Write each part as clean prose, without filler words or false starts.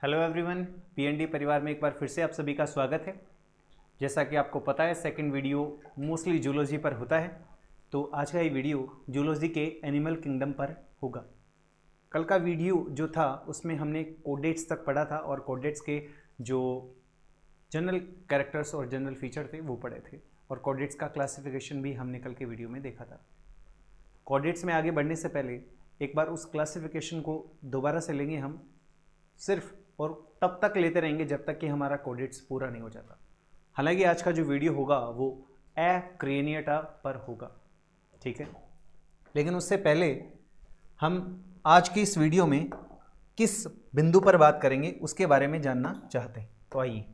Hello everyone, PND परिवार में एक बार फिर से आप सभी का स्वागत है। जैसा कि आपको पता है सेकंड वीडियो मोस्टली जूलॉजी पर होता है, तो आज का ये वीडियो जूलॉजी के एनिमल किंगडम पर होगा। कल का वीडियो जो था उसमें हमने कोडेट्स तक पढ़ा था और कोडेट्स के जो जनरल कैरेक्टर्स और जनरल फीचर थे वो पढ़े थे, और कोडेट्स का क्लासिफिकेशन भी हमने कल के वीडियो में देखा था। कोडेट्स में आगे बढ़ने से पहले एक बार उस क्लासिफिकेशन को दोबारा से लेंगे हम, सिर्फ और तब तक लेते रहेंगे जब तक कि हमारा कोडेट्स पूरा नहीं हो जाता। हालांकि आज का जो वीडियो होगा वो एक्रेनिएटा पर होगा, ठीक है। लेकिन उससे पहले हम आज की इस वीडियो में किस बिंदु पर बात करेंगे उसके बारे में जानना चाहते हैं। तो आइए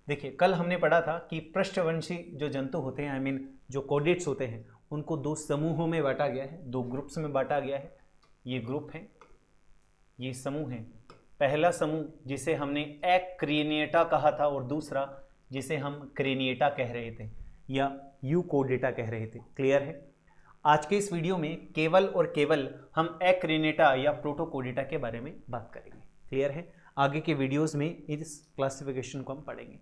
देखिए, कल हमने पढ़ा था कि पृष्ठवंशी जो जंतु होते हैं, जो कोडेट्स होते हैं, उनको दो समूहों में बांटा गया है, दो ग्रुप्स में बांटा गया है। ये ग्रुप है, ये समूह है। पहला समूह जिसे हमने एक्रेनिएटा कहा था और दूसरा जिसे हम क्रेनिएटा कह रहे थे या यूकोडेटा कह रहे थे। क्लियर है? आज के इस वीडियो में केवल और केवल हम एक्रेनिएटा या प्रोटोकोडेटा के बारे में बात करेंगे। क्लियर है? आगे के वीडियोस में इस क्लासिफिकेशन को हम पढ़ेंगे।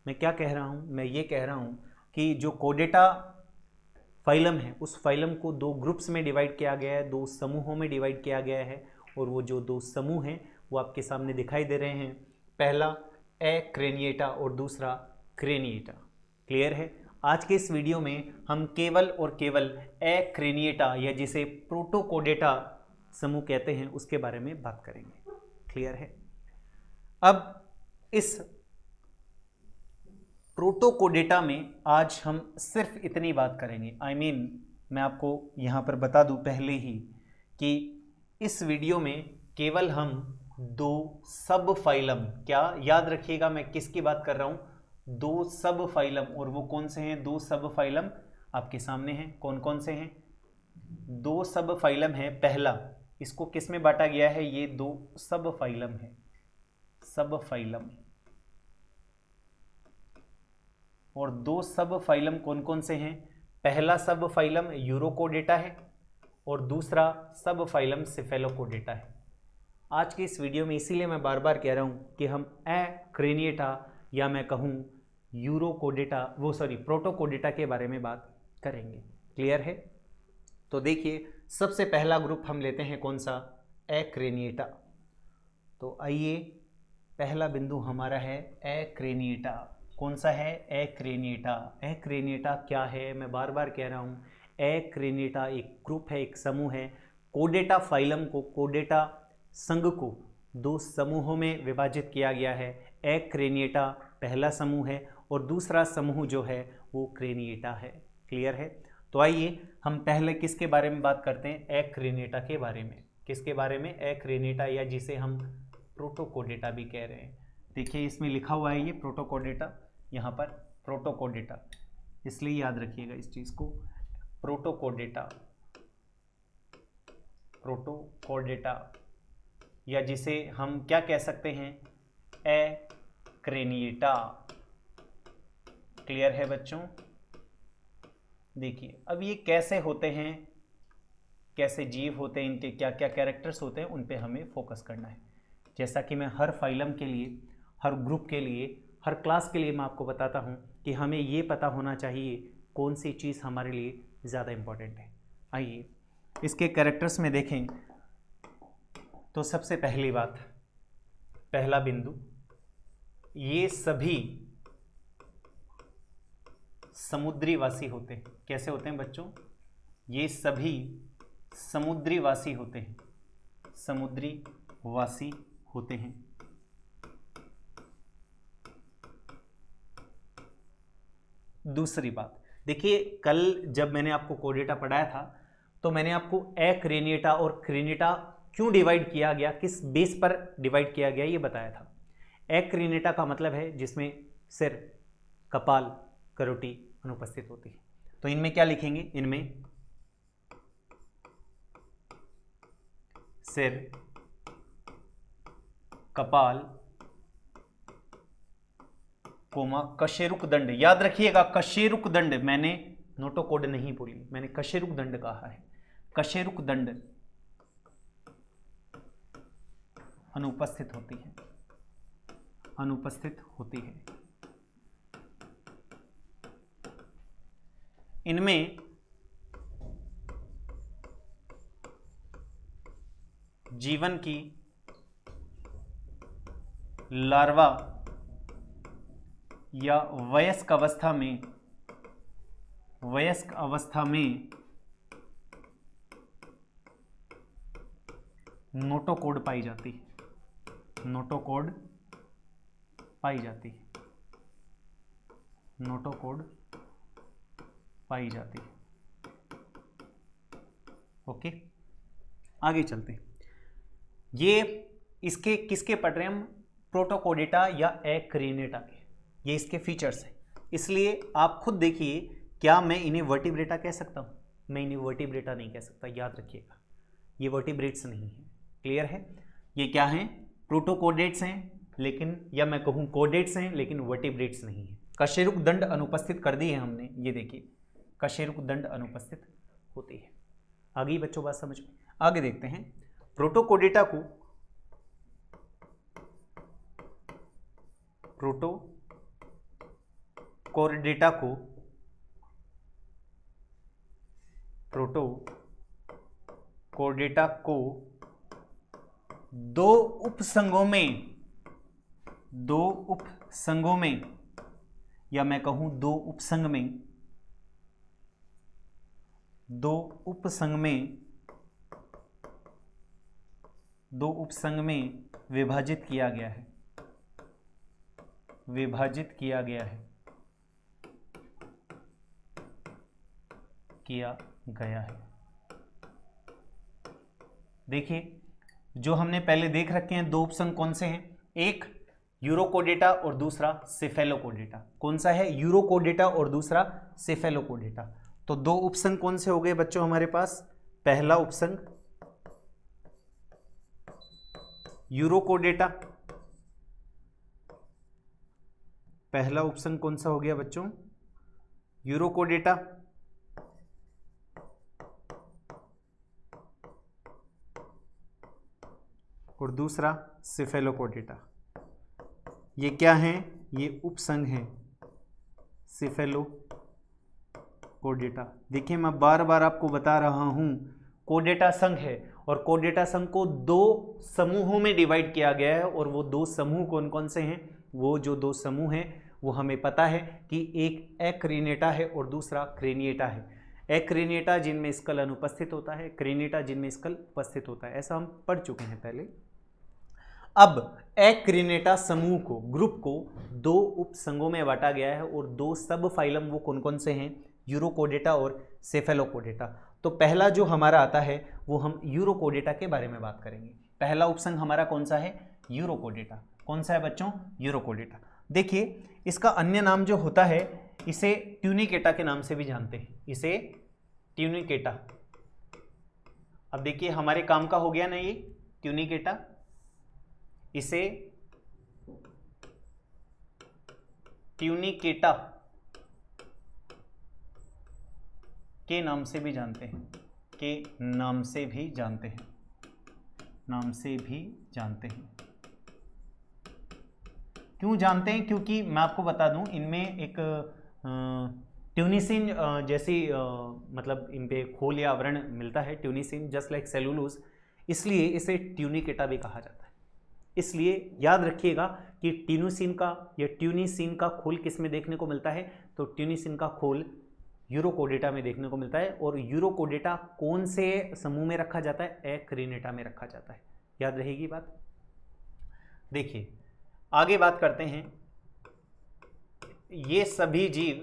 मैं क्या कह रहा हूँ? मैं ये कह रहा हूँ कि जो कोडेटा फाइलम है उस फाइलम को दो ग्रुप्स में डिवाइड किया गया है, दो समूहों में डिवाइड किया गया है, और वो जो दो समूह हैं वो आपके सामने दिखाई दे रहे हैं। पहला एक्रेनिएटा और दूसरा क्रेनिएटा। क्लियर है? आज के इस वीडियो में हम केवल और केवल एक्रेनिएटा या जिसे प्रोटोकोडेटा समूह कहते हैं उसके बारे में बात करेंगे। क्लियर है? अब इस प्रोटोकोडेटा में आज हम सिर्फ इतनी बात करेंगे। मैं आपको यहाँ पर बता दूँ पहले ही कि इस वीडियो में केवल हम दो सब फाइलम, क्या याद रखिएगा मैं किसकी बात कर रहा हूं, दो सब फाइलम। और वो कौन से हैं दो सब फाइलम? आपके सामने हैं। कौन कौन से हैं? दो सब फाइलम है। पहला, इसको किस में बांटा गया है? ये दो सब फाइलम है, सब फाइलम। और दो सब फाइलम कौन कौन से हैं? पहला सब फाइलम यूरोकोडेटा है और दूसरा सब फाइलम सिफेलोकोडेटा है। आज के इस वीडियो में इसीलिए मैं बार बार कह रहा हूँ कि हम एक्रेनिएटा या मैं कहूँ यूरोकोडेटा प्रोटोकोडेटा के बारे में बात करेंगे। क्लियर है? तो देखिए, सबसे पहला ग्रुप हम लेते हैं कौन सा? एक्रेनिएटा। तो आइए, पहला बिंदु हमारा है एक्रेनिएटा। कौन सा है? एक्रेनिएटा। एक्रेनिएटा क्या है? मैं बार बार कह रहा हूँ, एक्रेनिएटा एक ग्रुप है, एक समूह है। कोडेटा फाइलम को, कोडेटा संघ को दो समूहों में विभाजित किया गया है। एक्रेनिएटा पहला समूह है और दूसरा समूह जो है वो क्रेनिएटा है। क्लियर है? तो आइए हम पहले किसके बारे में बात करते हैं? एक्रेनिएटा के बारे में। किसके बारे में? एक्रेनिएटा या जिसे हम प्रोटोकोडेटा भी कह रहे हैं। देखिए, इसमें लिखा हुआ है ये प्रोटोकोडेटा, यहाँ पर प्रोटोकोडेटा, इसलिए याद रखिएगा इस चीज़ को। प्रोटोकोडेटा, प्रोटोकोडेटा या जिसे हम क्या कह सकते हैं? एक्रेनिएटा। क्लियर है बच्चों? देखिए, अब ये कैसे होते हैं, कैसे जीव होते हैं, इनके क्या क्या कैरेक्टर्स होते हैं, उन पे हमें फोकस करना है। जैसा कि मैं हर फाइलम के लिए, हर ग्रुप के लिए, हर क्लास के लिए मैं आपको बताता हूँ कि हमें ये पता होना चाहिए कौन सी चीज़ हमारे लिए ज़्यादा इम्पोर्टेंट है। आइए इसके कैरेक्टर्स में देखें तो सबसे पहली बात, पहला बिंदु, ये सभी समुद्रीवासी होते हैं। कैसे होते हैं बच्चों? ये सभी समुद्रीवासी होते हैं, समुद्रीवासी होते हैं। दूसरी बात, देखिए, कल जब मैंने आपको कोडेटा पढ़ाया था तो मैंने आपको एक्रेनिएटा और क्रेनिएटा क्यों डिवाइड किया गया, किस बेस पर डिवाइड किया गया, ये बताया था। एक्रेनिएटा का मतलब है जिसमें सिर, कपाल, करोटी अनुपस्थित होती है। तो इनमें क्या लिखेंगे? इनमें सिर, कपाल, कोमा कशेरुक दंड। याद रखिएगा, कशेरुक दंड, मैंने नोटोकोड नहीं बोली, मैंने कशेरुक दंड कहा है। कशेरुक दंड अनुपस्थित होती है। अनुपस्थित होती है। इनमें जीवन की लार्वा या वयस्क अवस्था में नोटोकोड पाई जाती है। नोटोकोड पाई जाती है। नोटोकोड पाई जाती है। ओके, आगे चलते हैं। ये इसके किसके पढ़ रहे हैं हम? प्रोटोकोडेटा या एक्रिनेटा के। ये इसके फीचर्स हैं, इसलिए आप खुद देखिए, क्या मैं इन्हें वर्टिब्रेटा कह सकता हूं? मैं इन्हें वर्टिब्रेटा नहीं कह सकता, याद रखिएगा, ये वर्टिब्रेट्स नहीं है। क्लियर है? ये क्या हैं? प्रोटोकोडेट्स हैं, लेकिन, या मैं कहूं कोडेट्स हैं, लेकिन वर्टिब्रेट्स नहीं है। कशेरुक दंड अनुपस्थित कर दी है हमने, ये देखिए, कशेरुक दंड अनुपस्थित होती है। आगे बच्चों बात समझ में? आगे देखते हैं। प्रोटोकोडेटा को प्रोटोकोडेटा को दो उपसंगों में या मैं कहूं दो उपसंग में विभाजित किया गया है। देखिए, जो हमने पहले देख रखे हैं दो उपसंग कौन से हैं? एक यूरोकोडेटा और दूसरा सेफेलोकोडेटा। कौन सा है? यूरोकोडेटा और दूसरा सेफेलोकोडेटा। तो दो उपसंग कौन से हो गए बच्चों हमारे पास? पहला उपसंग यूरोकोडेटा। पहला उपसंग कौन सा हो गया बच्चों? यूरोकोडेटा। और दूसरा सेफेलोकोडेटा। ये क्या हैं? ये उपसंग हैं सेफेलोकोडेटा। देखिए, मैं बार बार आपको बता रहा हूं, कोडेटा संघ है और कोडेटा संघ को दो समूहों में डिवाइड किया गया है। और वो दो समूह कौन कौन से हैं? वो जो दो समूह हैं वो हमें पता है कि एक एक्रिनेटा है और दूसरा क्रेनिएटा है। एक्रिनेटा जिनमें स्कल अनुपस्थित होता है, क्रेनिएटा जिनमें स्कल उपस्थित होता है। ऐसा हम पढ़ चुके हैं पहले। अब एक्रिनेटा समूह को, ग्रुप को दो उपसंगों में बांटा गया है और दो सब फाइलम वो कौन कौन से हैं? यूरोकोडेटा और सेफेलोकोडेटा। तो पहला जो हमारा आता है वो हम यूरोकोडेटा के बारे में बात करेंगे। पहला उपसंग हमारा कौन सा है? यूरोकोडेटा। कौन सा है बच्चों? यूरोकोडेटा। देखिए, इसका अन्य नाम जो होता है, इसे ट्यूनिकेटा के नाम से भी जानते हैं। इसे ट्यूनिकेटा। अब देखिए, हमारे काम का हो गया ना ये ट्यूनिकेटा। इसे ट्यूनिकेटा के नाम से भी जानते हैं। क्यों जानते हैं? क्योंकि मैं आपको बता दूं, इनमें एक ट्यूनिसिन जैसी मतलब इन पे खोल या आवरण मिलता है, ट्यूनिसिन जस्ट लाइक सेलुलोज, इसलिए इसे ट्यूनिकेटा भी कहा जाता है। इसलिए याद रखिएगा कि ट्यूनिसिन का खोल किस में देखने को मिलता है? तो ट्यूनिसिन का खोल यूरोकोडेटा में देखने को मिलता है। और यूरोकोडेटा कौन से समूह में रखा जाता है? एक्रिनेटा में रखा जाता है। याद रहेगी बात? देखिए, आगे बात करते हैं। ये सभी जीव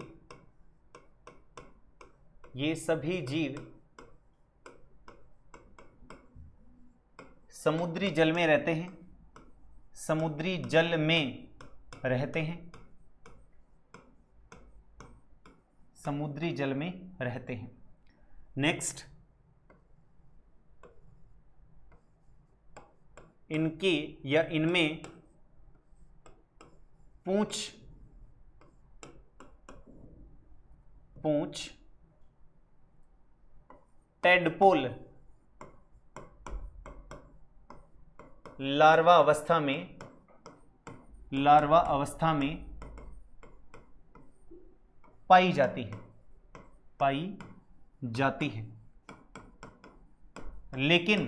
समुद्री जल में रहते हैं। नेक्स्ट, इनकी या इनमें पूंछ टेडपोल लार्वा अवस्था में लार्वा अवस्था में पाई जाती है, लेकिन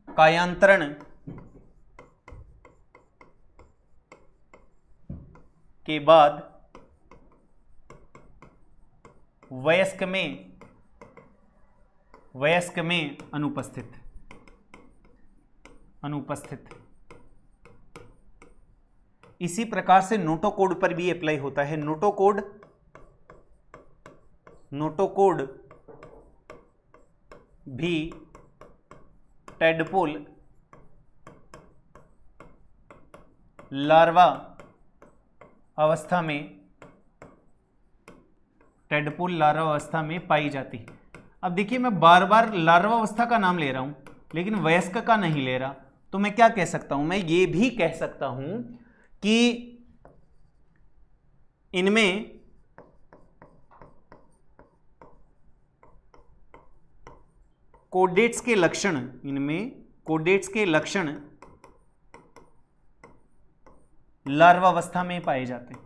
कायांतरण के बाद वयस्क में अनुपस्थित। इसी प्रकार से नोटोकोड पर भी अप्लाई होता है। नोटोकोड भी टेडपोल लार्वा अवस्था में पाई जाती है। अब देखिए, मैं बार बार लार्वा अवस्था का नाम ले रहा हूं, लेकिन वयस्क का नहीं ले रहा। तो मैं क्या कह सकता हूं? मैं ये भी कह सकता हूं कि इनमें कोडेट्स के लक्षण लार्वा अवस्था में पाए जाते हैं।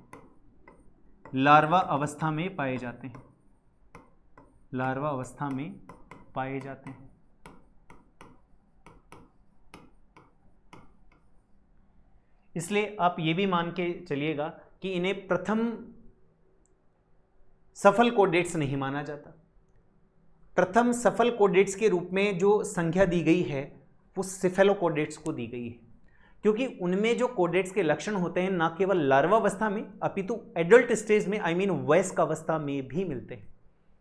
लार्वा अवस्था में पाए जाते हैं। इसलिए आप ये भी मान के चलिएगा कि इन्हें प्रथम सफल कोडेट्स नहीं माना जाता। प्रथम सफल कोडेट्स के रूप में जो संख्या दी गई है वो सिफेलोकोडेट्स को दी गई है, क्योंकि उनमें जो कोडेट्स के लक्षण होते हैं ना केवल लार्वा अवस्था में अपितु एडल्ट स्टेज में वयस्क अवस्था में भी मिलते हैं।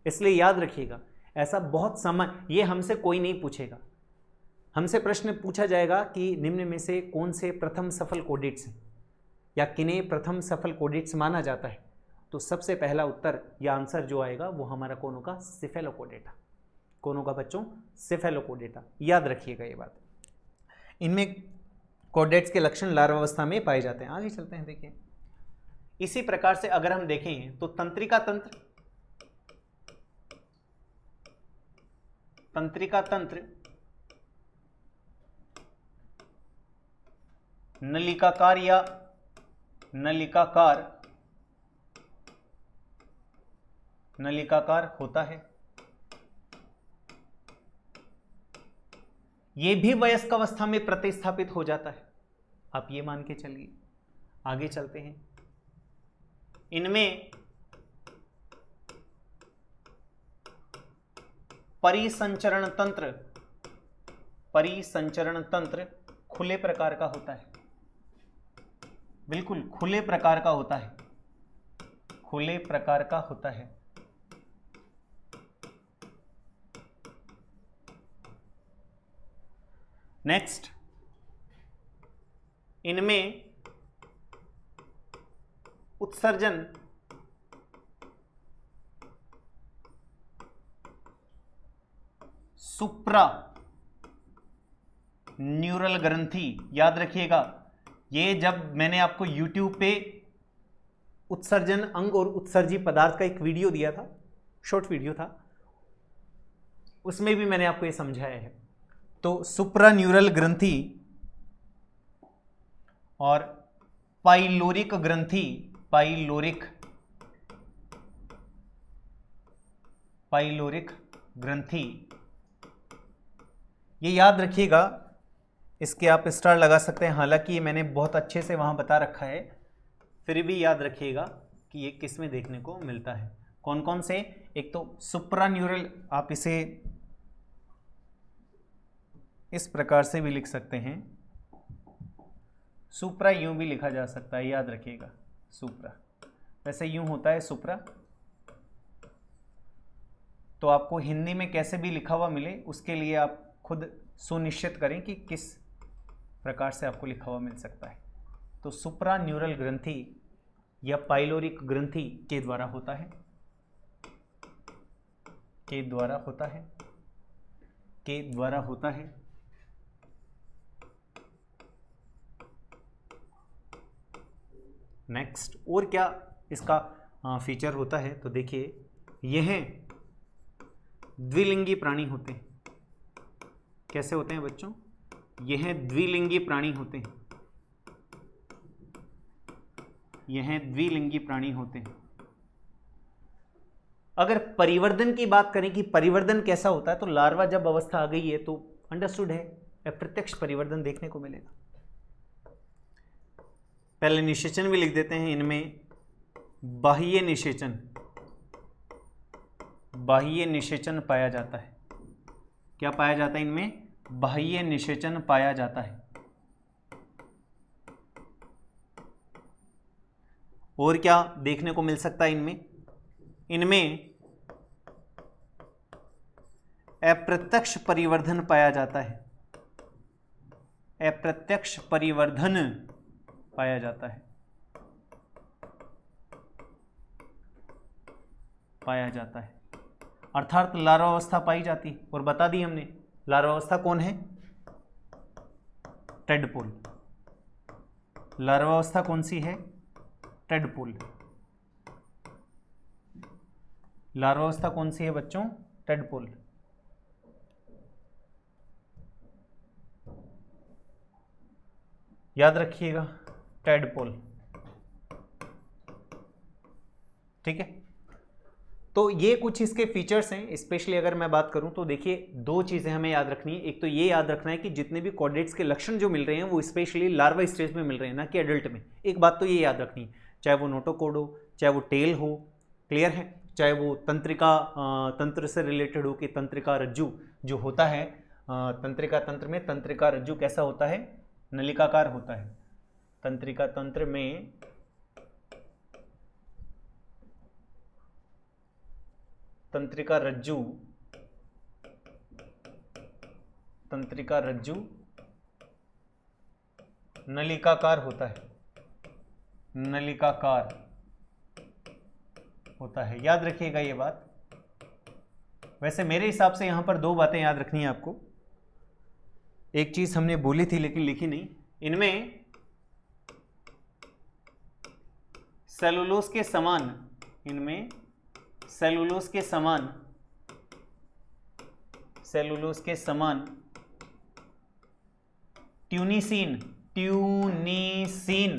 इसलिए याद रखिएगा, ऐसा बहुत समय ये हमसे कोई नहीं पूछेगा। हमसे प्रश्न पूछा जाएगा कि निम्न में से कौन से प्रथम सफल कोडेट्स हैं या किन्हें प्रथम सफल कोडेट्स माना जाता है, तो सबसे पहला उत्तर या आंसर जो आएगा वो हमारा कौन होगा? सिफेलोकोडेटा। कौन होगा बच्चों? सिफेलोकोडेटा। याद रखिएगा ये बात। इनमें कोडेट्स के लक्षण लार्वा अवस्था में पाए जाते हैं। आगे चलते हैं। देखिए, इसी प्रकार से अगर हम देखें तो तंत्रिका तंत्र नलिकाकार या नलिकाकार होता है। यह भी वयस्क अवस्था में प्रतिस्थापित हो जाता है। आप ये मान के चलिए। आगे चलते हैं। इनमें परिसंचरण तंत्र खुले प्रकार का होता है। बिल्कुल खुले प्रकार का होता है। नेक्स्ट, इनमें उत्सर्जन सुप्रा न्यूरल ग्रंथि। याद रखिएगा, ये जब मैंने आपको YouTube पे उत्सर्जन अंग और उत्सर्जी पदार्थ का एक वीडियो दिया था, शॉर्ट वीडियो था, उसमें भी मैंने आपको ये समझाया है। तो सुप्रा न्यूरल ग्रंथि और पाइलोरिक ग्रंथि, ये याद रखिएगा। इसके आप स्टार लगा सकते हैं, हालांकि ये मैंने बहुत अच्छे से वहां बता रखा है, फिर भी याद रखिएगा कि ये किस में देखने को मिलता है। कौन कौन से? एक तो सुप्रा न्यूरल, आप इसे इस प्रकार से भी लिख सकते हैं, सुप्रा यूं भी लिखा जा सकता है। याद रखिएगा, सुप्रा वैसे यूं होता है सुप्रा। तो आपको हिंदी में कैसे भी लिखा हुआ मिले, उसके लिए आप खुद सुनिश्चित करें कि किस प्रकार से आपको लिखा हुआ मिल सकता है। तो सुप्रा न्यूरल ग्रंथि या पाइलोरिक ग्रंथि के द्वारा होता है। नेक्स्ट, और क्या इसका फीचर होता है? तो देखिए, यह द्विलिंगी प्राणी होते हैं। कैसे होते हैं बच्चों? यह द्विलिंगी प्राणी होते हैं, यह द्विलिंगी प्राणी होते हैं। अगर परिवर्धन की बात करें कि परिवर्धन कैसा होता है, तो लार्वा जब अवस्था आ गई है तो अंडरस्टूड है अप्रत्यक्ष परिवर्धन देखने को मिलेगा। पहले निषेचन भी लिख देते हैं, इनमें बाह्य निषेचन, बाह्य निषेचन पाया जाता है। क्या पाया जाता है इनमें? बाह्य निषेचन पाया जाता है। और क्या देखने को मिल सकता है इनमें? इनमें अप्रत्यक्ष परिवर्धन पाया जाता है, अप्रत्यक्ष परिवर्धन पाया जाता है, पाया जाता है। अर्थात लार्वावस्था पाई जाती, और बता दी हमने लार्वावस्था कौन है? टेडपोल। लार्वावस्था कौन सी है? टेडपोल। लार्वावस्था कौन सी है बच्चों? टेडपोल। याद रखिएगा, टेडपोल। ठीक है, तो ये कुछ इसके फीचर्स हैं। स्पेशली अगर मैं बात करूं तो देखिए, दो चीज़ें हमें याद रखनी है। एक तो ये याद रखना है कि जितने भी कॉर्डेट्स के लक्षण जो मिल रहे हैं वो स्पेशली लार्वा स्टेज में मिल रहे हैं, ना कि एडल्ट में। एक बात तो ये याद रखनी है, चाहे वो नोटोकोड हो, चाहे वो टेल हो, क्लियर है, चाहे वो तंत्रिका तंत्र से रिलेटेड हो कि तंत्रिका रज्जु जो होता है, तंत्रिका तंत्र में तंत्रिका रज्जु कैसा होता है? नलिकाकार होता है। तंत्रिका तंत्र में तंत्रिका रज्जु, तंत्रिका रज्जु नलिकाकार होता है, नलिकाकार होता है। याद रखिएगा ये बात। वैसे मेरे हिसाब से यहां पर दो बातें याद रखनी है आपको। एक चीज हमने बोली थी लेकिन लिखी नहीं, इनमें सेलुलोज के समान, इनमें सेलुलोज के समान, सेलुलोज के समान ट्यूनिसिन, ट्यूनिसिन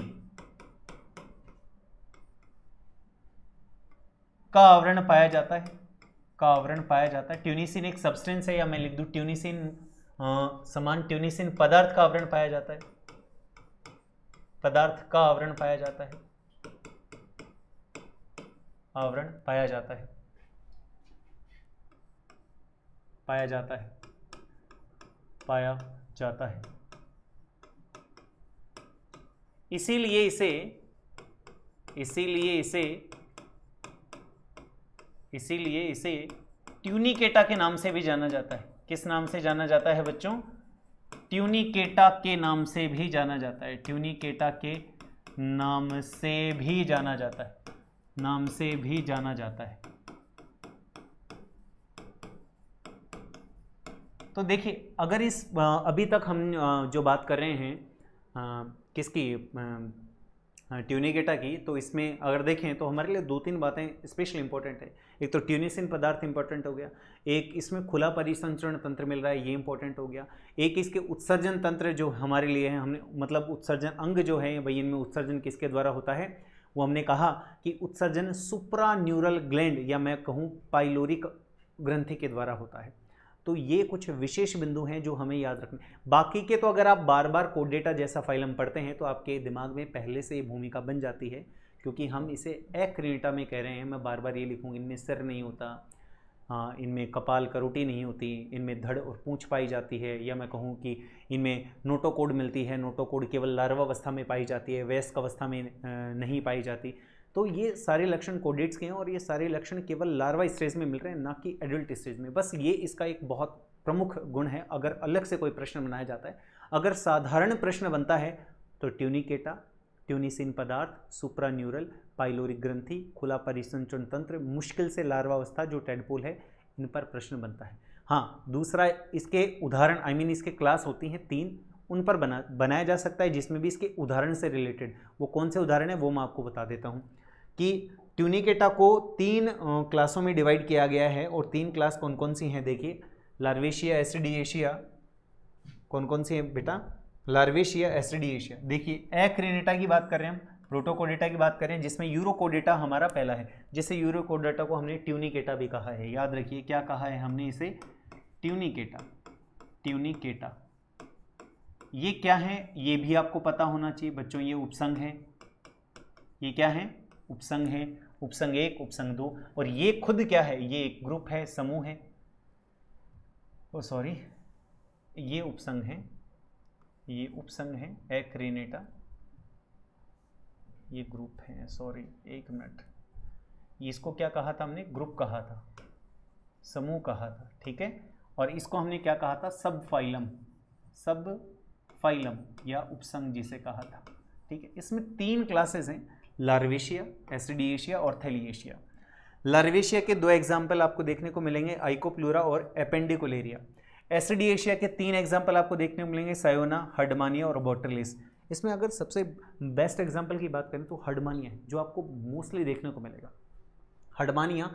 का आवरण पाया जाता है, का आवरण पाया जाता है। ट्यूनिसिन एक सब्सटेंस है, या मैं लिख दूं ट्यूनिसिन समान ट्यूनिसिन पदार्थ का आवरण पाया जाता है, पदार्थ का आवरण पाया जाता है, आवरण पाया जाता है, पाया जाता है, पाया जाता है। इसीलिए इसे, इसीलिए इसे, इसीलिए इसे ट्यूनिकेटा के नाम से भी जाना जाता है। किस नाम से जाना जाता है बच्चों? ट्यूनिकेटा के नाम से भी जाना जाता है, ट्यूनिकेटा के नाम से भी जाना जाता है, नाम से भी जाना जाता है। तो देखिए, अगर इस अभी तक हम जो बात कर रहे हैं किसकी, ट्यूनिकेटा की, तो इसमें अगर देखें तो हमारे लिए दो तीन बातें स्पेशल इंपॉर्टेंट है। एक तो ट्यूनिसिन पदार्थ इंपॉर्टेंट हो गया, एक इसमें खुला परिसंचरण तंत्र मिल रहा है, ये इंपॉर्टेंट हो गया, एक इसके उत्सर्जन तंत्र जो हमारे लिए है, हमने मतलब उत्सर्जन अंग जो है भाई, इनमें उत्सर्जन किसके द्वारा होता है, वो हमने कहा कि उत्सर्जन सुप्रान्यूरल ग्लैंड या मैं कहूँ पाइलोरिक ग्रंथि के द्वारा होता है। तो ये कुछ विशेष बिंदु हैं जो हमें याद रखने। बाकी के तो अगर आप बार बार कोड डेटा जैसा फाइलम पढ़ते हैं तो आपके दिमाग में पहले से ये भूमिका बन जाती है, क्योंकि हम इसे एक्रिनिटा में कह रहे हैं। मैं बार बार ये लिखूँ, इनमें सिर नहीं होता, इनमें कपाल करोटी नहीं होती, इनमें धड़ और पूंछ पाई जाती है, या मैं कहूँ कि इनमें नोटोकोड मिलती है। नोटोकोड केवल लार्वावस्था में पाई जाती है, वयस्क अवस्था में नहीं पाई जाती। तो ये सारे लक्षण कोडेट्स के हैं और ये सारे लक्षण केवल लार्वा स्टेज में मिल रहे हैं, ना कि एडल्ट स्टेज में। बस ये इसका एक बहुत प्रमुख गुण है। अगर अलग से कोई प्रश्न बनाया जाता है, अगर साधारण प्रश्न बनता है तो ट्यूनिकेटा, ट्यूनिसिन पदार्थ, सुप्रान्यूरल, पाइलोरिक ग्रंथि, खुला परिसंचरण तंत्र, मुश्किल से लार्वावस्था जो टेडपोल है, इन पर प्रश्न बनता है। हाँ, दूसरा इसके उदाहरण इसके क्लास होती हैं 3, उन पर बनाया जा सकता है, जिसमें भी इसके उदाहरण से रिलेटेड। वो कौन से उदाहरण है वो मैं आपको बता देता हूँ कि ट्यूनिकेटा को 3 क्लासों में डिवाइड किया गया है, और 3 क्लास कौन कौन सी हैं देखिए। लार्वेशिया, एसिडिएशिया, कौन कौन सी है बेटा? लार्वेशिया, एस्ट्रेडिएशिया। देखिए एक्रिनेटा की बात कर रहे हैं हम, प्रोटोकोडेटा की बात करें जिसमें यूरोकोडेटा हमारा पहला है, जैसे यूरोकोडेटा को हमने ट्यूनिकेटा भी कहा है, याद रखिए क्या कहा है हमने इसे? ट्यूनिकेटा। ट्यूनिकेटा ये क्या है ये भी आपको पता होना चाहिए बच्चों, ये उपसंग है। ये क्या है? उपसंग है, उपसंग 1, उपसंग 2। और ये खुद क्या है? ये एक ग्रुप है, समूह है। ओ सॉरी, ये उपसंग है, ये उपसंग है एक्रिनेटा, ये ग्रुप है, सॉरी एक मिनट, इसको क्या कहा था हमने? ग्रुप कहा था, समूह कहा था, ठीक है। और इसको हमने क्या कहा था? सब फाइलम, सब फाइलम या उपसंग जिसे कहा था, ठीक है। इसमें 3 क्लासेस हैं, लार्वेशिया, एस्ट्रेडिएशिया और थैलिएशिया। लार्वेशिया के 2 एग्जाम्पल आपको देखने को मिलेंगे, आइकोप्लूरा और एपेंडिकुलेरिया। एस्ट्रेडिएशिया के 3 एग्जाम्पल आपको देखने को मिलेंगे, सायोना, हर्डमानिया और बोट्रिलिस। इसमें अगर सबसे बेस्ट एग्जाम्पल की बात करें तो हर्डमानिया है, जो आपको मोस्टली देखने को मिलेगा। हर्डमानिया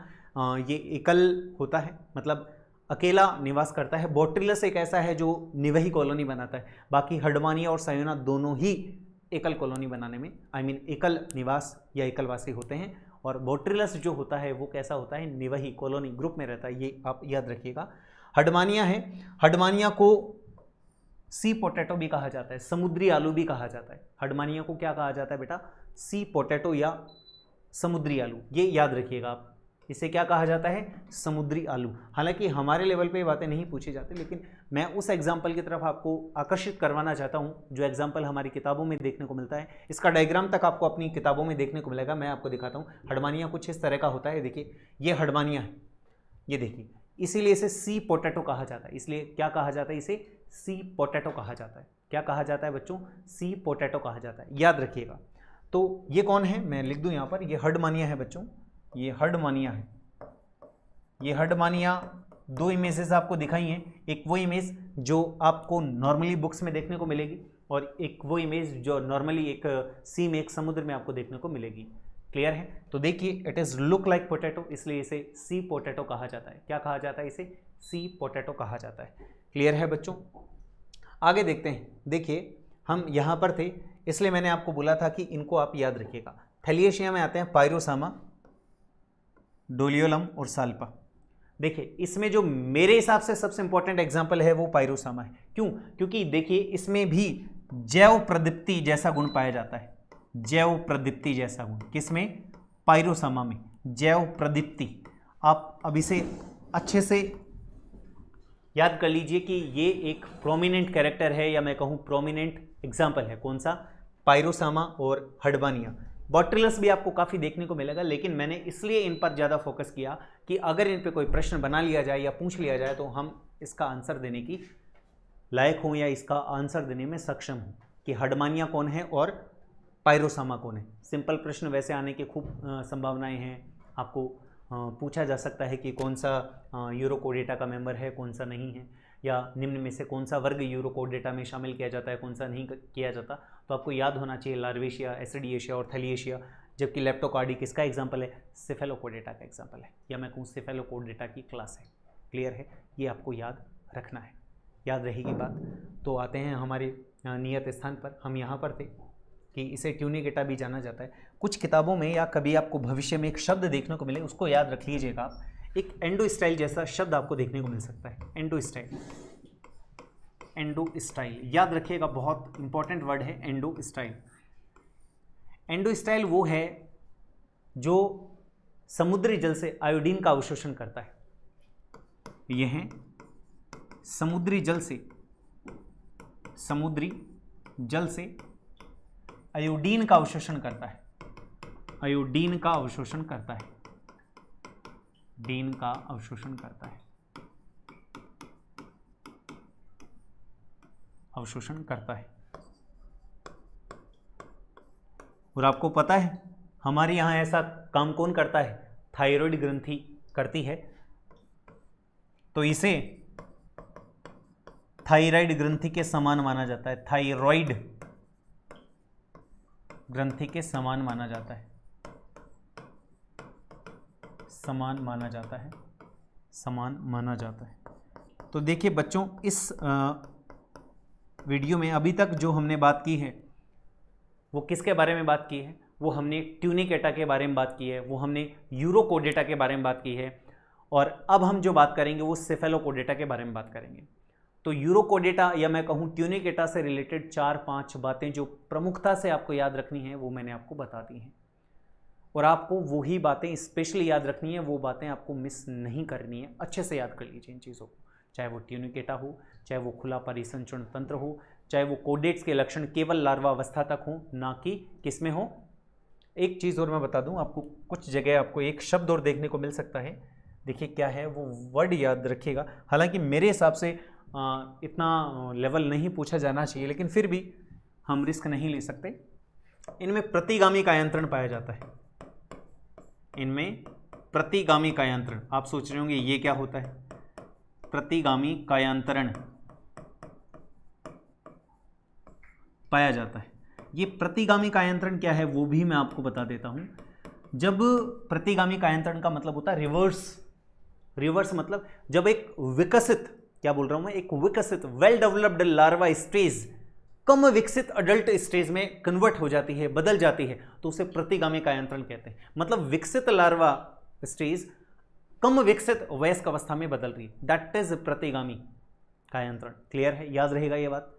ये एकल होता है, मतलब अकेला निवास करता है। बोट्रिलस एक ऐसा है जो निवही कॉलोनी बनाता है। बाकी हर्डमानिया और सायोना दोनों ही एकल कॉलोनी बनाने में एकल निवास या एकलवासी होते हैं। और बोट्रिलस जो होता है वो कैसा होता है? निवही कॉलोनी, ग्रुप में रहता है, ये आप याद रखिएगा। हर्डमानिया है, हर्डमानिया को सी पोटैटो भी कहा जाता है, समुद्री आलू भी कहा जाता है। हर्डमानिया को क्या कहा जाता है बेटा? सी पोटैटो या समुद्री आलू, ये याद रखिएगा आप। इसे क्या कहा जाता है? समुद्री आलू। हालांकि हमारे लेवल पे ये बातें नहीं पूछी जाती, लेकिन मैं उस एग्जाम्पल की तरफ आपको आकर्षित करवाना चाहता हूँ जो एग्जाम्पल हमारी किताबों में देखने को मिलता है। इसका डायग्राम तक आपको अपनी किताबों में देखने को मिलेगा, मैं आपको दिखाता हूँ। हर्डमानिया कुछ इस तरह का होता है, देखिए ये हर्डमानिया है, ये देखिए, इसीलिए इसे सी पोटैटो कहा जाता है। इसलिए क्या कहा जाता है? इसे सी पोटैटो कहा जाता है। क्या कहा जाता है बच्चों? सी पोटैटो कहा जाता है, याद रखिएगा। तो ये कौन है? मैं लिख दूं यहाँ पर, ये हर्डमानिया है बच्चों, ये हर्डमानिया है। ये हर्डमानिया 2 इमेजेस आपको दिखाई हैं, एक वो इमेज जो आपको नॉर्मली बुक्स में देखने को मिलेगी और एक वो इमेज जो नॉर्मली एक सी में, एक समुद्र में आपको देखने को मिलेगी। क्लियर है? तो देखिए it is look like potato, इसलिए इसे सी पोटैटो कहा जाता है। क्या कहा जाता है? इसे सी पोटैटो कहा जाता है। क्लियर है बच्चों? आगे देखते हैं। देखिए हम यहाँ पर थे, इसलिए मैंने आपको बोला था कि इनको आप याद रखिएगा। थैलिएशिया में आते हैं पायरोसामा, डोलियोलम और साल्पा। देखिए इसमें जो मेरे हिसाब से सबसे इंपॉर्टेंट एग्जाम्पल है वो पायरोसामा है। क्यों? क्योंकि देखिए इसमें भी जैव प्रदीप्ति जैसा गुण पाया जाता है। जैव प्रदीप्ति जैसा गुण किसमें? पायरोसामा में जैव प्रदीप्ति। आप अब इसे अच्छे से याद कर लीजिए कि ये एक प्रोमिनेंट कैरेक्टर है, या मैं कहूँ प्रोमिनेंट एग्जाम्पल है। कौन सा? पायरोसामा और हर्डमानिया। बोट्रिलस भी आपको काफ़ी देखने को मिलेगा, लेकिन मैंने इसलिए इन पर ज़्यादा फोकस किया कि अगर इन पे कोई प्रश्न बना लिया जाए या पूछ लिया जाए तो हम इसका आंसर देने की लायक हों या इसका आंसर देने में सक्षम हों कि हर्डमानिया कौन है और पायरोसामा कौन है। सिंपल प्रश्न वैसे आने की खूब संभावनाएं हैं। आपको पूछा जा सकता है कि कौन सा यूरोकोडेटा का मेंबर है, कौन सा नहीं है, या निम्न में से कौन सा वर्ग यूरोकोडेटा में शामिल किया जाता है, कौन सा नहीं किया जाता। तो आपको याद होना चाहिए लार्वेशिया, एस्ट्रेडिएशिया और थैलिएशिया। जबकि लेप्टोकार्डी किसका एग्जाम्पल है? सिफेलोकोडेटा का एग्जाम्पल है, या मैं कहूँ सिफेलोकोडेटा की क्लास है। क्लियर है? ये आपको याद रखना है, याद रहेगी बात। तो आते हैं हमारे नियत स्थान पर। हम यहाँ पर थे कि इसे ट्यूनिकेटा भी जाना जाता है। कुछ किताबों में या कभी आपको भविष्य में एक शब्द देखने को मिले, उसको याद रख लीजिएगा आप। एक एंडोस्टाइल जैसा शब्द आपको देखने को मिल सकता है, एंडोस्टाइल। एंडोस्टाइल याद रखिएगा, बहुत इंपॉर्टेंट वर्ड है एंडोस्टाइल। एंडोस्टाइल वो है जो समुद्री जल से आयोडीन का अवशोषण करता है। यह है समुद्री जल से आयोडीन का अवशोषण करता है। आयोडीन का अवशोषण करता है, डीन का अवशोषण करता है, अवशोषण करता है। और आपको पता है हमारे यहाँ ऐसा काम कौन करता है? थायराइड ग्रंथि करती है। तो इसे थायराइड ग्रंथि के समान माना जाता है। थायराइड ग्रंथि के समान माना जाता है, समान माना जाता है, समान माना जाता है। तो देखिए बच्चों, इस वीडियो में अभी तक जो हमने बात की है वो किसके बारे में बात की है? वो हमने ट्यूनिकेटा के बारे में बात की है, वो हमने यूरोकोडेटा के बारे में बात की है, और अब हम जो बात करेंगे वो सेफेलोकोडेटा के बारे में बात करेंगे। तो यूरोकोडेटा या मैं कहूँ ट्यूनिकेटा से रिलेटेड 4-5 बातें जो प्रमुखता से आपको याद रखनी है वो मैंने आपको बता दी हैं, और आपको वही बातें स्पेशली याद रखनी है, वो बातें आपको मिस नहीं करनी है। अच्छे से याद कर लीजिए इन चीज़ों को, चाहे वो ट्यूनिकेटा हो, चाहे वो खुला परिसंचरण तंत्र हो, चाहे वो कोडेट्स के लक्षण केवल लार्वा अवस्था तक हो, ना कि किस में हो। एक चीज़ और मैं बता दूं आपको, कुछ जगह आपको एक शब्द और देखने को मिल सकता है, देखिए क्या है वो वर्ड याद रखिएगा। हालांकि मेरे हिसाब से इतना लेवल नहीं पूछा जाना चाहिए, लेकिन फिर भी हम रिस्क नहीं ले सकते। इनमें प्रतिगामी कायांतरण पाया जाता है, इनमें प्रतिगामी कायांतरण। आप सोच रहे होंगे ये क्या होता है? प्रतिगामी कायांतरण पाया जाता है। ये प्रतिगामी कायांतरण क्या है वो भी मैं आपको बता देता हूं। जब प्रतिगामी कायांतरण का मतलब होता है रिवर्स मतलब जब एक विकसित, क्या बोल रहा हूं मैं, एक विकसित वेल डेवलप्ड लार्वा स्टेज कम विकसित अडल्ट स्टेज में कन्वर्ट हो जाती है, बदल जाती है, तो उसे प्रतिगामी कायांतरण कहते हैं। मतलब विकसित लार्वा स्टेज कम विकसित वयस्क अवस्था में बदल रही है, दैट इज प्रतिगामी कायांतरण। क्लियर है? याद रहेगा ये बात,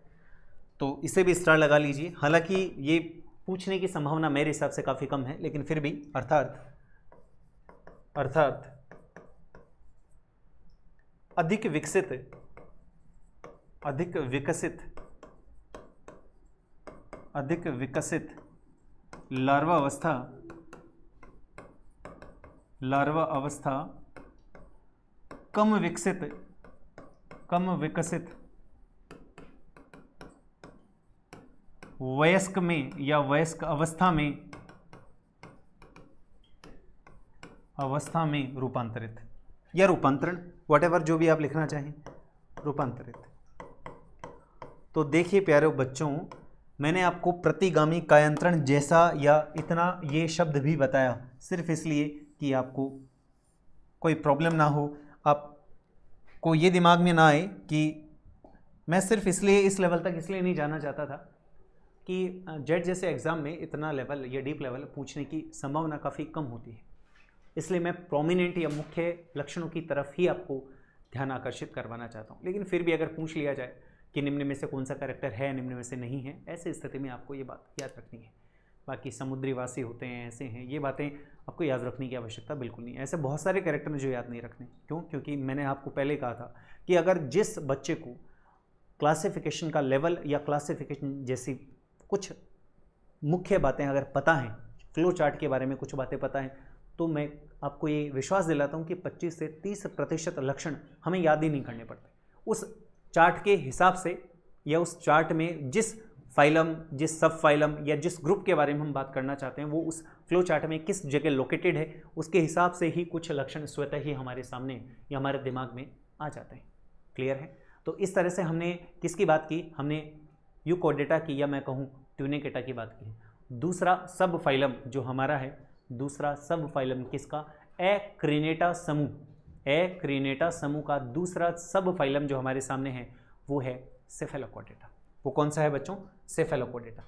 तो इसे भी स्टार लगा लीजिए। हालांकि ये पूछने की संभावना मेरे हिसाब से काफ़ी कम है, लेकिन फिर भी अर्थात अधिक विकसित लार्वा अवस्था कम विकसित वयस्क में या वयस्क अवस्था में रूपांतरित या रूपांतरण, व्हाटएवर जो भी आप लिखना चाहें, रूपांतरित। तो देखिए प्यारे बच्चों, मैंने आपको प्रतिगामी कायांतरण जैसा या इतना ये शब्द भी बताया सिर्फ इसलिए कि आपको कोई प्रॉब्लम ना हो, आपको ये दिमाग में ना आए कि मैं सिर्फ इसलिए इस लेवल तक इसलिए नहीं जाना चाहता था कि जेट जैसे एग्ज़ाम में इतना लेवल या डीप लेवल पूछने की संभावना काफ़ी कम होती है, इसलिए मैं प्रोमिनेंट या मुख्य लक्षणों की तरफ ही आपको ध्यान आकर्षित करवाना चाहता हूँ। लेकिन फिर भी अगर पूछ लिया जाए कि निम्न में से कौन सा कैरेक्टर है, निम्न में से नहीं है, ऐसी स्थिति में आपको ये बात याद रखनी है। बाकी समुद्रीवासी होते हैं, ऐसे हैं, ये बातें आपको याद रखने की आवश्यकता बिल्कुल नहीं है। ऐसे बहुत सारे कैरेक्टर जो याद नहीं रखने, क्यों? क्योंकि मैंने आपको पहले कहा था कि अगर जिस बच्चे को क्लासिफिकेशन का लेवल या क्लासिफिकेशन जैसी कुछ मुख्य बातें अगर पता हैं, फ्लो चार्ट के बारे में कुछ बातें पता हैं, तो मैं आपको ये विश्वास दिलाता हूँ कि 25 से 30% लक्षण हमें याद ही नहीं करने पड़ते। उस चार्ट के हिसाब से या उस चार्ट में जिस फाइलम, जिस सब फाइलम या जिस ग्रुप के बारे में हम बात करना चाहते हैं वो उस फ्लो चार्ट में किस जगह लोकेटेड है, उसके हिसाब से ही कुछ लक्षण स्वतः ही हमारे सामने या हमारे दिमाग में आ जाते हैं। क्लियर है? तो इस तरह से हमने किसकी बात की? हमने यूकोडेटा की या मैं कहूँ ट्यूनिकेटा की बात की। दूसरा सब फाइलम जो हमारा है, दूसरा सब फाइलम किसका? एक्रिनेटा समूह। एक्रिनेटा समूह का दूसरा सब फाइलम जो हमारे सामने है वो है सेफेलोकोडेटा। वो कौन सा है बच्चों? सेफेलोकोडेटा।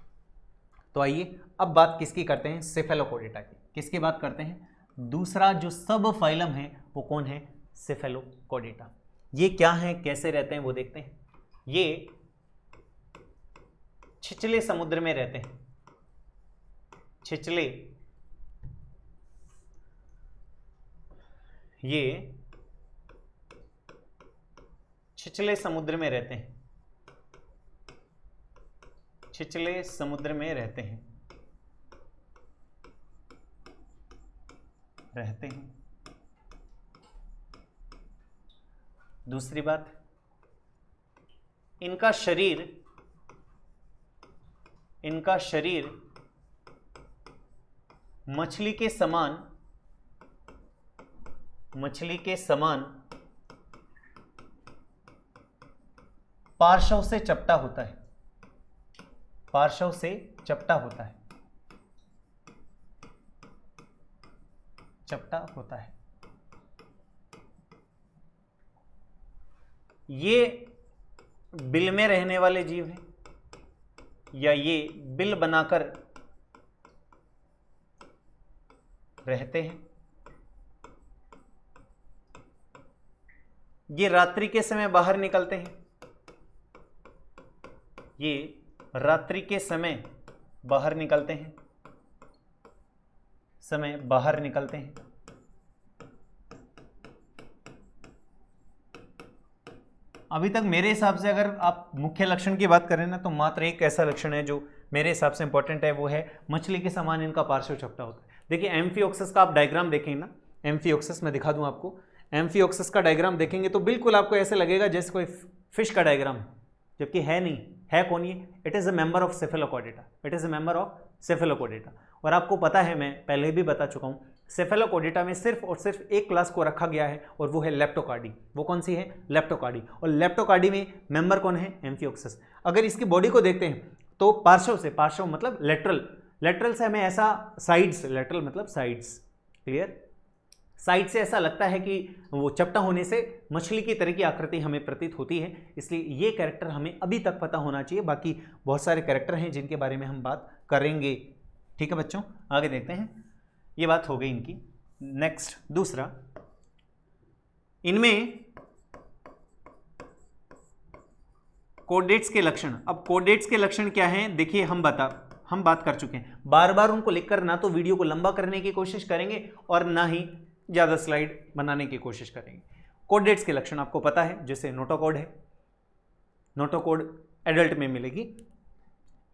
तो आइए अब बात किसकी करते हैं? सेफेलोकोडेटा की। किसकी बात करते हैं? दूसरा जो सब फाइलम है वो कौन है? सेफेलोकोडेटा। ये क्या है, कैसे रहते हैं वो देखते हैं। ये छिछले समुद्र में रहते हैं। छिछले, ये छिछले समुद्र में रहते हैं। छिछले समुद्र में रहते हैं। दूसरी बात, इनका शरीर मछली के समान पार्श्व से चपटा होता है। पार्श्व से चपटा होता है। चपटा होता है। ये बिल में रहने वाले जीव हैं। या ये बिल बनाकर रहते हैं। ये रात्रि के समय बाहर निकलते हैं, ये रात्रि के समय बाहर निकलते हैं, समय बाहर निकलते हैं। अभी तक मेरे हिसाब से अगर आप मुख्य लक्षण की बात करें ना, तो मात्र एक ऐसा लक्षण है जो मेरे हिसाब से इंपॉर्टेंट है, वो है मछली के समान इनका पार्श्व चपटा होता है। देखिए एम्फिओक्सस का आप डायग्राम देखेंगे ना, एम्फिओक्सस मैं दिखा दूं आपको, एम्फिओक्सस का डायग्राम देखेंगे तो बिल्कुल आपको ऐसे लगेगा जैसे कोई फिश का डायग्राम है, जबकि है नहीं। है कौन ये? It is a member of Cephalochordata, it is a member of Cephalochordata. और आपको पता है, मैं पहले भी बता चुका हूँ, सेफेलोकॉर्डेटा में सिर्फ और सिर्फ एक क्लास को रखा गया है और वो है लेप्टोकार्डी। वो कौन सी है? लेप्टोकार्डी। और लेप्टोकार्डी में मेंबर कौन है? एम्फिओक्सस। अगर इसकी बॉडी को देखते हैं तो पार्श्व से, पार्श्व मतलब लेटरल, लेटरल से हमें ऐसा, साइड्स, लेटरल मतलब साइड्स, क्लियर, साइड से ऐसा लगता है कि वो चपटा होने से मछली की तरह की आकृति हमें प्रतीत होती है। इसलिए ये कैरेक्टर हमें अभी तक पता होना चाहिए। बाकी बहुत सारे कैरेक्टर हैं जिनके बारे में हम बात करेंगे। ठीक है बच्चों, आगे देखते हैं। ये बात हो गई इनकी। नेक्स्ट दूसरा, इनमें कोडेट्स के लक्षण। अब कोडेट्स के लक्षण क्या हैं? देखिए हम बात कर चुके हैं। बार बार उनको लिखकर ना तो वीडियो को लंबा करने की कोशिश करेंगे और ना ही ज़्यादा स्लाइड बनाने की कोशिश करेंगे। कोडेट्स के लक्षण आपको पता है, जैसे नोटोकॉड है, नोटोकॉड एडल्ट में मिलेगी।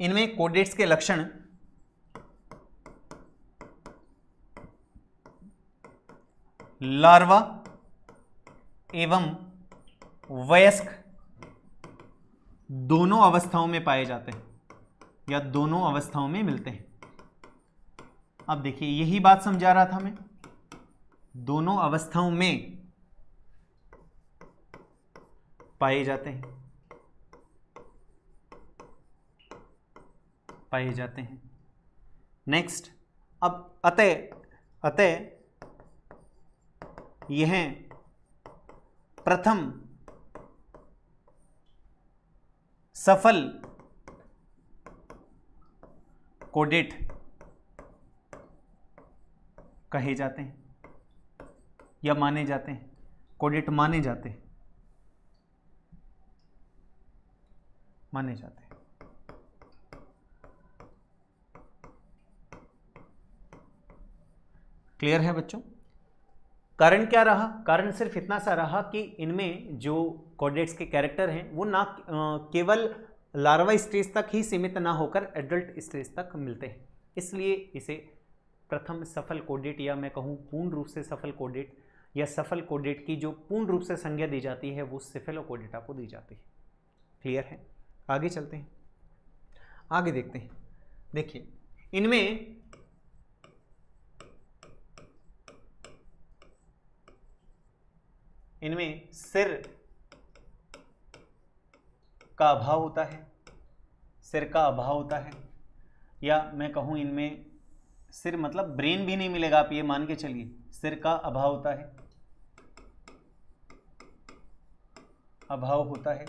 इनमें कोडेट्स के लक्षण लार्वा एवं वयस्क दोनों अवस्थाओं में पाए जाते हैं या दोनों अवस्थाओं में मिलते हैं। अब देखिए यही बात समझा रहा था मैं, दोनों अवस्थाओं में पाए जाते हैं, पाए जाते हैं। नेक्स्ट, अब अतः यह प्रथम सफल कोडेट कहे जाते हैं या माने जाते हैं, कोडेट माने जाते हैं, माने जाते हैं। क्लियर है बच्चों? कारण क्या रहा? कारण सिर्फ इतना सा रहा कि इनमें जो कोडेट्स के कैरेक्टर हैं वो ना केवल लार्वा स्टेज तक ही सीमित ना होकर एडल्ट स्टेज तक मिलते हैं, इसलिए इसे प्रथम सफल कोडेट, या मैं कहूँ पूर्ण रूप से सफल कोडेट, या सफल कोडेट की जो पूर्ण रूप से संज्ञा दी जाती है वो सेफेलोकोडेटा को दी जाती है। क्लियर है? आगे चलते हैं, आगे देखते हैं। देखिए इनमें सिर का अभाव होता है, सिर का अभाव होता है, या मैं कहूँ इनमें सिर मतलब ब्रेन भी नहीं मिलेगा, आप ये मान के चलिए, सिर का अभाव होता है, अभाव होता है।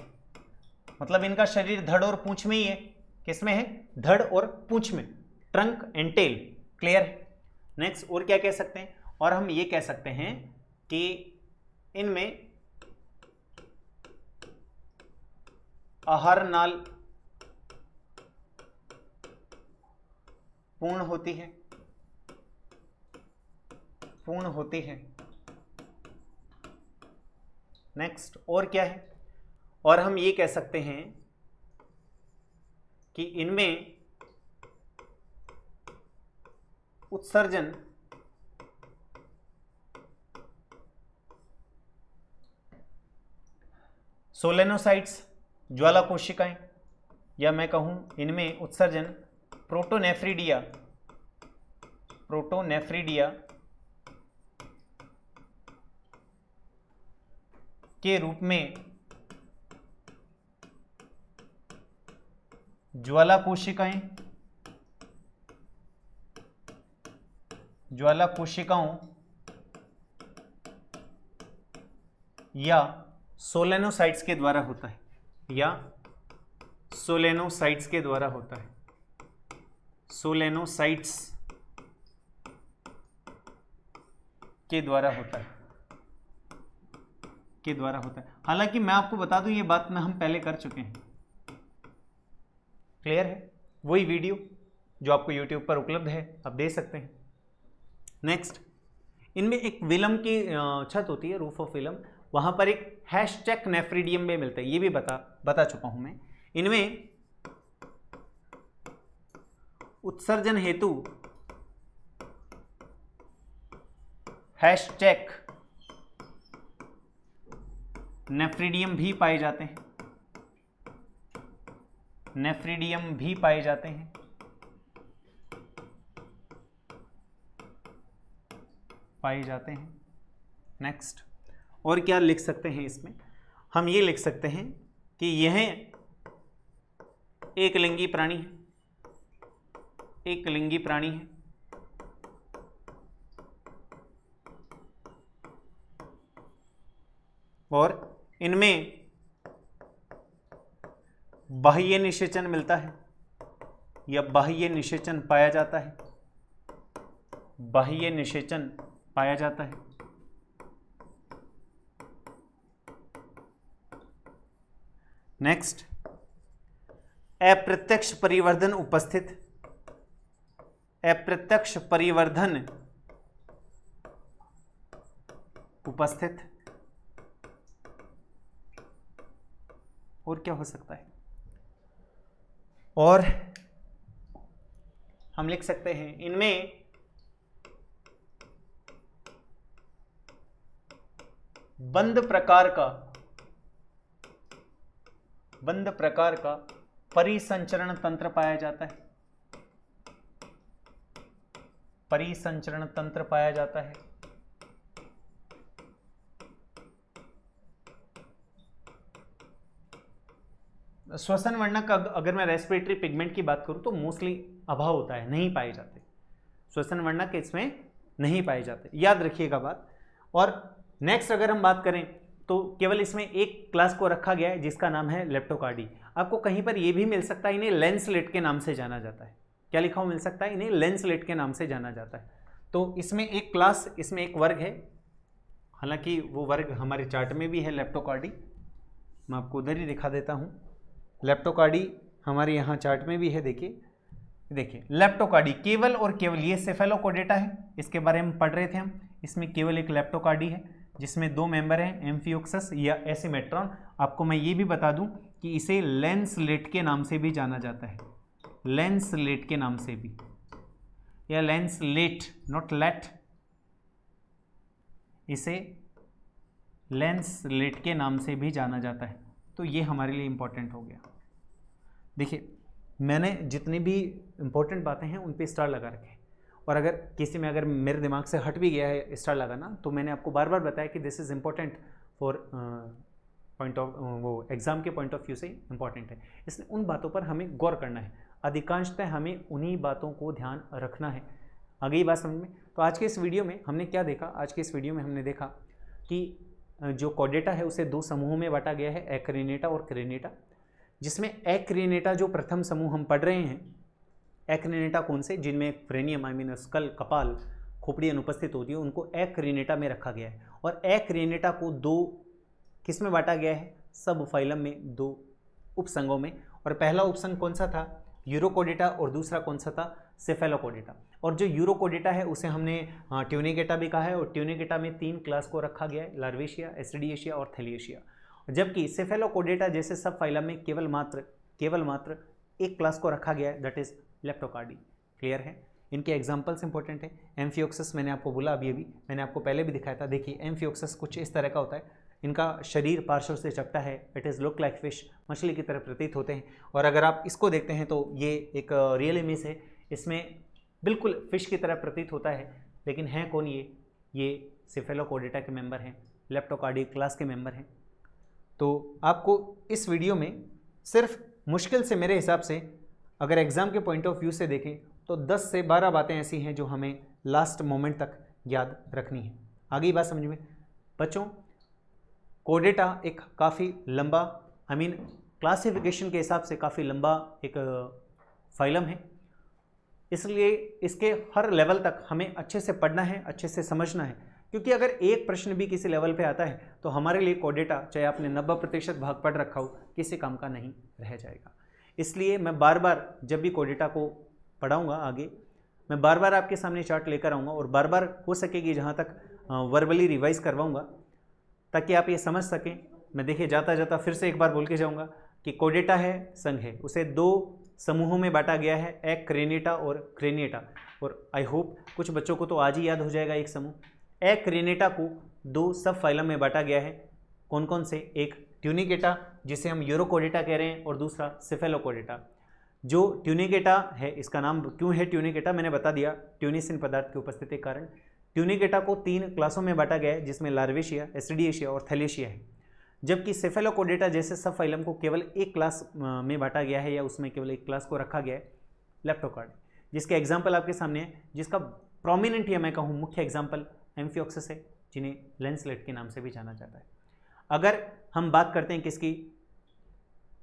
मतलब इनका शरीर धड़ और पूंछ में ही है। किसमें है? धड़ और पूंछ में, ट्रंक एंड टेल। क्लियर है? नेक्स्ट, और क्या कह सकते हैं? और हम ये कह सकते हैं कि इनमें आहार नाल पूर्ण होती है, पूर्ण होती है। नेक्स्ट, और क्या है? और हम ये कह सकते हैं कि इनमें उत्सर्जन सोलेनोसाइट्स ज्वाला कोशिकाएं, या मैं कहूं इनमें उत्सर्जन प्रोटोनेफ्रिडिया, प्रोटोनेफ्रिडिया के रूप में ज्वाला कोशिकाएं, ज्वाला कोशिकाओं या सोलेनोसाइट्स के द्वारा होता है, या सोलेनोसाइट्स के द्वारा होता है, सोलेनोसाइट्स के द्वारा होता है, के द्वारा होता है। हालांकि मैं आपको बता दूं ये बात में हम पहले कर चुके हैं, क्लियर है, वही वीडियो जो आपको यूट्यूब पर उपलब्ध है, आप देख सकते हैं। नेक्स्ट, इनमें एक विलम की छत होती है, रूफ ऑफ विलम, वहां पर एक हैशटैग नेफ्रिडियम भी मिलता है, ये भी बता चुका हूं मैं। इनमें उत्सर्जन हेतु हैशटैग नेफ्रिडियम भी पाए जाते हैं, नेफ्रिडियम भी पाए जाते हैं। पाए जाते हैं। नेक्स्ट, और क्या लिख सकते हैं इसमें, हम ये लिख सकते हैं कि यह एक लिंगी प्राणी है, एक लिंगी प्राणी है, और इनमें बाह्य निषेचन मिलता है या बाह्य निषेचन पाया जाता है, बाह्य निषेचन पाया जाता है। नेक्स्ट, अप्रत्यक्ष परिवर्धन उपस्थित, अप्रत्यक्ष परिवर्धन उपस्थित। और क्या हो सकता है, और हम लिख सकते हैं इनमें बंद प्रकार का परिसंचरण तंत्र पाया जाता है, परिसंचरण तंत्र पाया जाता है। श्वसन वर्णक अगर मैं रेस्पिरेटरी पिगमेंट की बात करूं तो मोस्टली अभाव होता है, नहीं पाए जाते, श्वसन वर्णक इसमें नहीं पाए जाते, याद रखिएगा बात। और नेक्स्ट अगर हम बात करें तो केवल इसमें एक क्लास को रखा गया है जिसका नाम है लेप्टोकार्डी। आपको कहीं पर यह भी मिल सकता है, इन्हें लेंसलेट के नाम से जाना जाता है। क्या लिखा हुआ मिल सकता है, इन्हें लेंसलेट के नाम से जाना जाता है। तो इसमें एक क्लास, इसमें एक वर्ग है, हालांकि वो वर्ग हमारे चार्ट में भी है लेप्टोकार्डी, मैं आपको उधर ही दिखा देता हूँ। लेप्टोकार्डी हमारे यहाँ चार्ट में भी है, देखिए लेप्टोकार्डी केवल और केवल, ये सेफेलोकोडेटा है, इसके बारे में पढ़ रहे थे हम। इसमें केवल एक लेप्टोकार्डी है जिसमें दो मेंबर हैं, एम्फियोक्सस या एसिमेट्रॉन। आपको मैं ये भी बता दूं कि इसे लेंसलेट के नाम से भी जाना जाता है, लेंसलेट के नाम से भी, या लेंसलेट, नॉट लेट, इसे लेंसलेट के नाम से भी जाना जाता है। तो ये हमारे लिए इंपॉर्टेंट हो गया। देखिए मैंने जितनी भी इंपॉर्टेंट बातें हैं उन पे स्टार लगा रखे हैं, और अगर किसी में अगर मेरे दिमाग से हट भी गया है स्टार लगाना, तो मैंने आपको बार बार बताया कि this is important for point of, वो एग्ज़ाम के पॉइंट ऑफ व्यू से इंपॉर्टेंट है, इसलिए उन बातों पर हमें गौर करना है। अधिकांशतः हमें उन्हीं बातों को ध्यान रखना है। आगे ही बात समझ में। तो आज के इस वीडियो में हमने क्या देखा, आज के इस वीडियो में हमने देखा कि जो कॉर्डेटा है उसे दो समूहों में बांटा गया है, एक्रिनेटा और क्रेनेटा, जिसमें एक्रिनेटा जो प्रथम समूह हम पढ़ रहे हैं, एक्रिनेटा कौन से, जिनमें फ्रेनियम आई मीन स्कल, कपाल, खोपड़ी अनुपस्थित होती है, उनको एक्रिनेटा में रखा गया है। और एक्रिनेटा को दो किस में बांटा गया है, सब फाइलम में, दो उपसंगों में। और पहला उपसंग कौन सा था, यूरोकोडेटा, और दूसरा कौन सा था, सेफेलोकोडेटा। और जो यूरोकोडेटा है उसे हमने ट्यूनिकेटा भी कहा है, और ट्यूनिकेटा में 3 क्लास को रखा गया है, लार्वेशिया, एस्ट्रेडिएशिया और थैलिएशिया। जबकि सेफेलोकोडेटा जैसे सब फाइलम में केवल मात्र एक क्लास को रखा गया है, दैट इज लेप्टोकार्डी। क्लियर है। इनके एग्जांपल्स इंपॉर्टेंट है। एम्फियोक्सस मैंने आपको बोला अभी मैंने आपको पहले भी दिखाया था। देखिए एम्फियोक्सस कुछ इस तरह का होता है, इनका शरीर पार्श्व से चपटा है, it is look like fish, मछली की तरह प्रतीत होते हैं। और अगर आप इसको देखते हैं तो ये एक रियल इमेज है, इसमें बिल्कुल फिश की तरह प्रतीत होता है, लेकिन हैं कौन ये सेफेलोकोडेटा के मेंबर हैं, लेप्टोकार्डी क्लास के मेंबर हैं। तो आपको इस वीडियो में सिर्फ मुश्किल से मेरे हिसाब से अगर एग्ज़ाम के पॉइंट ऑफ व्यू से देखें तो 10 से 12 बातें ऐसी हैं जो हमें लास्ट मोमेंट तक याद रखनी है। आगे बात समझ में बच्चों, कोडेटा एक काफ़ी लंबा क्लासिफिकेशन के हिसाब से काफ़ी लंबा एक फाइलम है, इसलिए इसके हर लेवल तक हमें अच्छे से पढ़ना है, अच्छे से समझना है, क्योंकि अगर एक प्रश्न भी किसी लेवल पे आता है तो हमारे लिए कोडेटा, चाहे आपने 90% भाग पढ़ रखा हो, किसी काम का नहीं रह जाएगा। इसलिए मैं बार बार जब भी कोडेटा को पढ़ाऊँगा आगे, मैं बार बार आपके सामने चार्ट लेकर आऊँगा और बार बार हो सकेगी जहाँ तक वर्बली रिवाइज करवाऊँगा, ताकि आप ये समझ सकें। मैं देखिए जाता जाता फिर से एक बार बोल के जाऊँगा कि कोडेटा है, संघ है, उसे 2 समूहों में बांटा गया है, एक्रेनेटा और क्रेनिएटा। और आई होप कुछ बच्चों को तो आज ही याद हो जाएगा एक समूह। एक्रेनेटा को 2 सब फाइलम में बांटा गया है। कौन कौन से? एक ट्यूनिकेटा, जिसे हम यूरोकोडेटा कह रहे हैं, और दूसरा सिफेलोकोडेटा। जो ट्यूनिकेटा है, इसका नाम क्यों है ट्यूनिकेटा, मैंने बता दिया, ट्यूनिसिन पदार्थ की उपस्थिति के कारण। ट्यूनिकेटा को 3 क्लासों में बांटा गया है, जिसमें लार्वेशिया, एसिडिएशिया और थैलेशिया है। जबकि सेफेलोकोडेटा जैसे सब फाइलम को केवल एक क्लास में बांटा गया है, या उसमें केवल एक क्लास को रखा गया है, लेप्टोकार्ड, जिसके एग्जाम्पल आपके सामने है, जिसका प्रोमिनेंट या मैं कहूँ मुख्य एग्जाम्पल एम्फिओक्सिस है, जिन्हें लेंसलेट के नाम से भी जाना जाता है। अगर हम बात करते हैं किसकी?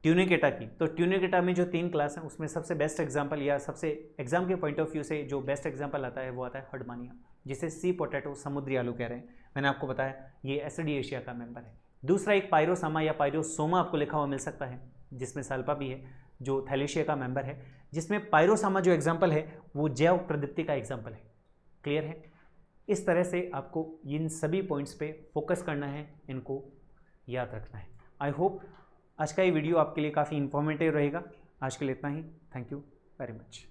ट्यूनिकेटा की, तो ट्यूनिकेटा में जो 3 क्लास हैं उसमें सबसे बेस्ट एग्जाम्पल, या सबसे एग्जाम के पॉइंट ऑफ व्यू से जो बेस्ट एग्जाम्पल आता है वो आता है हर्डमानिया, जिसे सी पोटैटो, समुद्री आलू कह रहे हैं। मैंने आपको बताया ये एसिडिएशिया का मेंबर है। दूसरा एक पायरोसामा या पायरोसोमा आपको लिखा हुआ मिल सकता है, जिसमें साल्पा भी है, जो थैलेशिया का मेंबर है, जिसमें पायरोसामा जो एग्जाम्पल है वो जैव प्रदीप्ति का एग्जाम्पल है। क्लियर है? इस तरह से आपको इन सभी पॉइंट्स पे फोकस करना है, इनको याद रखना है। आई होप आज का ये वीडियो आपके लिए काफ़ी इन्फॉर्मेटिव रहेगा। आज के लिए इतना ही। Thank you very much.